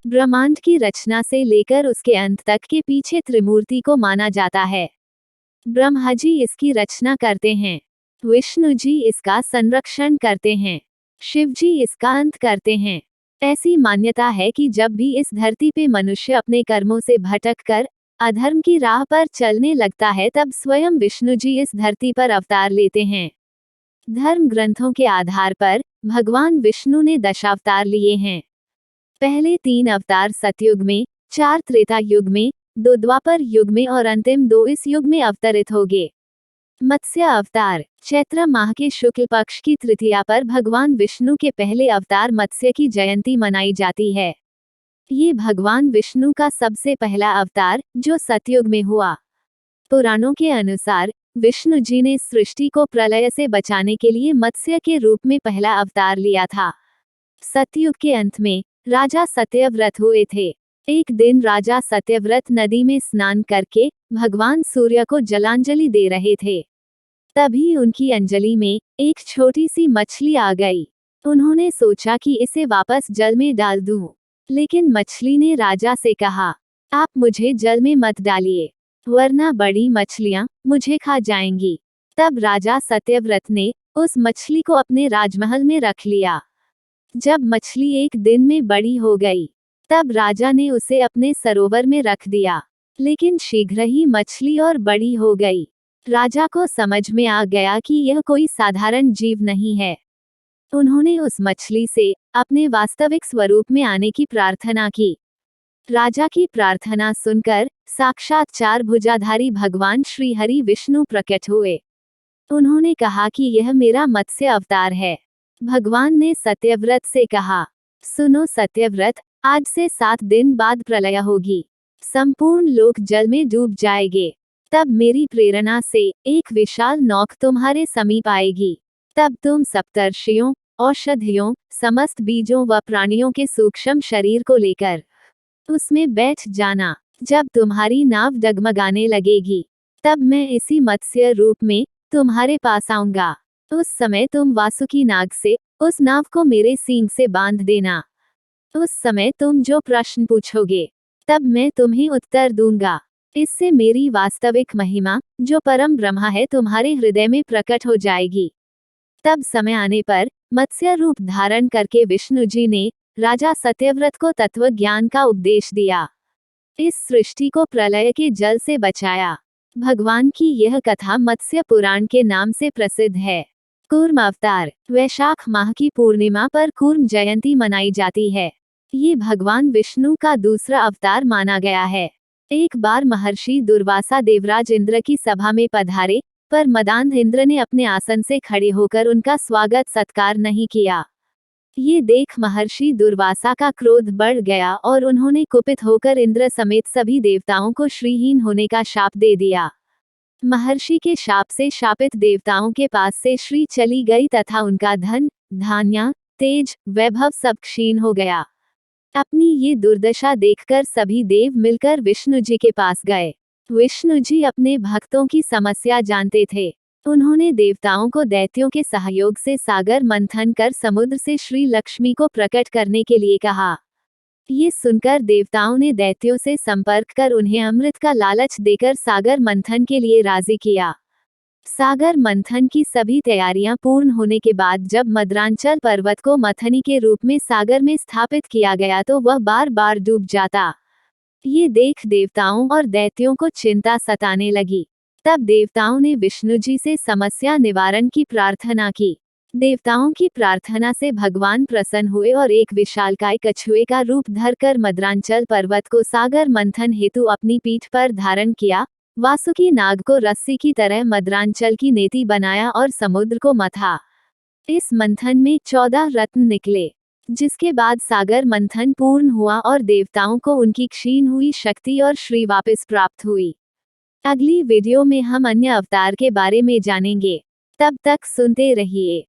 ब्रह्मांड की रचना से लेकर उसके अंत तक के पीछे त्रिमूर्ति को माना जाता है। ब्रह्मा जी इसकी रचना करते हैं, विष्णु जी इसका संरक्षण करते हैं, शिव जी इसका अंत करते हैं। ऐसी मान्यता है कि जब भी इस धरती पे मनुष्य अपने कर्मों से भटक कर अधर्म की राह पर चलने लगता है, तब स्वयं विष्णु जी इस धरती पर अवतार लेते हैं। धर्म ग्रंथों के आधार पर भगवान विष्णु ने दशावतार लिए हैं। पहले 3 अवतार सतयुग में, 4 त्रेता युग में, 2 द्वापर युग में और अंतिम 2 इस युग में अवतरित होंगे। मत्स्य अवतार। चैत्र माह के शुक्ल पक्ष की तृतीया पर भगवान विष्णु के पहले अवतार मत्स्य की जयंती मनाई जाती है। ये भगवान विष्णु का सबसे पहला अवतार जो सतयुग में हुआ। पुराणों के अनुसार विष्णु जी ने सृष्टि को प्रलय से बचाने के लिए मत्स्य के रूप में पहला अवतार लिया था। सतयुग के अंत में राजा सत्यव्रत हुए थे। एक दिन राजा सत्यव्रत नदी में स्नान करके भगवान सूर्य को जलांजलि दे रहे थे। तभी उनकी अंजलि में एक छोटी सी मछली आ गई। उन्होंने सोचा कि इसे वापस जल में डाल दूं, लेकिन मछली ने राजा से कहा, आप मुझे जल में मत डालिए, वरना बड़ी मछलियां मुझे खा जाएंगी। तब राजा सत्यव्रत ने उस मछली को अपने राजमहल में रख लिया। जब मछली एक दिन में बड़ी हो गई, तब राजा ने उसे अपने सरोवर में रख दिया, लेकिन शीघ्र ही मछली और बड़ी हो गई। राजा को समझ में आ गया कि यह कोई साधारण जीव नहीं है। उन्होंने उस मछली से अपने वास्तविक स्वरूप में आने की प्रार्थना की। राजा की प्रार्थना सुनकर साक्षात 4 भुजाधारी भगवान श्री हरि विष्णु प्रकट हुए। उन्होंने कहा कि यह मेरा मत्स्य अवतार है। भगवान ने सत्यव्रत से कहा, सुनो सत्यव्रत, आज से 7 दिन बाद प्रलय होगी, संपूर्ण लोक जल में डूब जाएंगे। तब मेरी प्रेरणा से एक विशाल नौक तुम्हारे समीप आएगी। तब तुम सप्तर्षियों, औषधियों, समस्त बीजों व प्राणियों के सूक्ष्म शरीर को लेकर उसमें बैठ जाना। जब तुम्हारी नाव डगमगाने लगेगी, तब मैं इसी मत्स्य रूप में तुम्हारे पास आऊंगा। उस समय तुम वासुकी नाग से उस नाव को मेरे सींग से बांध देना। उस समय तुम जो प्रश्न पूछोगे, तब मैं तुम्हें उत्तर दूंगा। इससे मेरी वास्तविक महिमा, जो परम ब्रह्मा है, तुम्हारे हृदय में प्रकट हो जाएगी। तब समय आने पर मत्स्य रूप धारण करके विष्णु जी ने राजा सत्यव्रत को तत्व ज्ञान का उपदेश दिया। इस सृष्टि को प्रलय के जल से बचाया। भगवान की यह कथा मत्स्य पुराण के नाम से प्रसिद्ध है। कूर्म अवतार। वैशाख माह की पूर्णिमा पर कूर्म जयंती मनाई जाती है। ये भगवान विष्णु का दूसरा अवतार माना गया है। एक बार महर्षि दुर्वासा देवराज इंद्र की सभा में पधारे, पर मदान्ध इंद्र ने अपने आसन से खड़े होकर उनका स्वागत सत्कार नहीं किया। ये देख महर्षि दुर्वासा का क्रोध बढ़ गया और उन्होंने कुपित होकर इंद्र समेत सभी देवताओं को श्रीहीन होने का शाप दे दिया। महर्षि के शाप से शापित देवताओं के पास से श्री चली गई तथा उनका धन, धान्य, तेज, वैभव सब क्षीण हो गया। अपनी ये दुर्दशा देखकर सभी देव मिलकर विष्णु जी के पास गए। विष्णु जी अपने भक्तों की समस्या जानते थे। उन्होंने देवताओं को दैत्यों के सहयोग से सागर मंथन कर समुद्र से श्री लक्ष्मी को प्रकट करने के लिए कहा। ये सुनकर देवताओं ने दैत्यों से संपर्क कर उन्हें अमृत का लालच देकर सागर मंथन के लिए राजी किया। सागर मंथन की सभी तैयारियां पूर्ण होने के बाद जब मद्रांचल पर्वत को मथनी के रूप में सागर में स्थापित किया गया तो वह बार बार डूब जाता। ये देख देवताओं और दैत्यों को चिंता सताने लगी। तब देवताओं ने विष्णु जी से समस्या निवारण की प्रार्थना की। देवताओं की प्रार्थना से भगवान प्रसन्न हुए और एक विशालकाय कछुए का रूप धरकर मद्रांचल पर्वत को सागर मंथन हेतु अपनी पीठ पर धारण किया। वासुकी नाग को रस्सी की तरह मद्रांचल की नेति बनाया और समुद्र को मथा। इस मंथन में 14 रत्न निकले, जिसके बाद सागर मंथन पूर्ण हुआ और देवताओं को उनकी क्षीण हुई शक्ति और श्री वापस प्राप्त हुई। अगली वीडियो में हम अन्य अवतार के बारे में जानेंगे। तब तक सुनते रहिए।